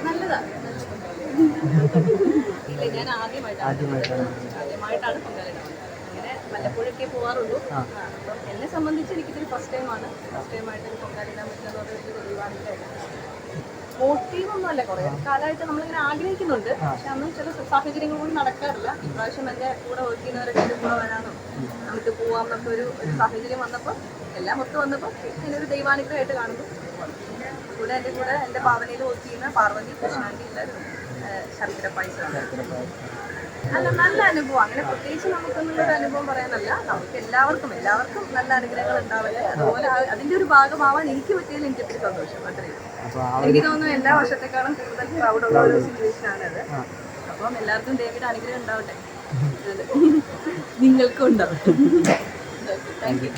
നല്ലതാ. ഇല്ല, ഞാൻ ആദ്യമായിട്ടാണ് പൊങ്കാല. അങ്ങനെ വല്ലപ്പോഴൊക്കെ പോകാറുള്ളൂ. അപ്പം എന്നെ സംബന്ധിച്ച് എനിക്കിതൊരു ഫസ്റ്റ് ടൈമാണ്. ഫസ്റ്റ് ടൈമായിട്ട് പൊങ്കാല ഇടാൻ പറ്റുന്നത് വലിയൊരു ദൈവാനുഗ്രഹമാണ്. മോട്ടീവൊന്നുമല്ല, കുറേ കാലമായിട്ട് നമ്മളിങ്ങനെ ആഗ്രഹിക്കുന്നുണ്ട്. പക്ഷെ അന്നും ചില സാഹചര്യങ്ങൾ കൊണ്ട് നടക്കാറില്ല. ഇപ്രാവശ്യം എൻ്റെ കൂടെ വർക്ക് ചെയ്യുന്നവരൊക്കെ എൻ്റെ കൂടെ വരാനും നമുക്ക് പോവാം എന്നൊക്കെ ഒരു സാഹചര്യം വന്നപ്പോൾ എല്ലാം ഒത്തു വന്നപ്പോൾ ഞാനൊരു ദൈവാനുഗ്രഹമായിട്ട് കാണുന്നു. കൂടെ എൻ്റെ ഭാവനയിൽ വർക്ക് ചെയ്യുന്ന പാർവതി, കൃഷ്ണാണ്ടി എല്ലാവരും ശർക്കര പായസമാണ്. അല്ല, നല്ല അനുഭവം. അങ്ങനെ പ്രത്യേകിച്ച് നമുക്കൊന്നുള്ളൊരു അനുഭവം പറയാനല്ല, നമുക്ക് എല്ലാവർക്കും നല്ല അനുഗ്രഹങ്ങൾ ഉണ്ടാവട്ടെ. അതുപോലെ അതിൻ്റെ ഒരു ഭാഗമാവാൻ എനിക്ക് പറ്റിയതിൽ എനിക്ക് ഒത്തിരി സന്തോഷം. അത്രയും എനിക്ക് തോന്നുന്നു എല്ലാ വർഷത്തെക്കാളും കൂടുതൽ പ്രൗഡുള്ള ഒരു സിറ്റുവേഷനാണത്. അപ്പം എല്ലാവർക്കും ദേവിയുടെ അനുഗ്രഹം ഉണ്ടാവട്ടെ. നിങ്ങൾക്കും ഉണ്ടാവട്ടെ. Thank you.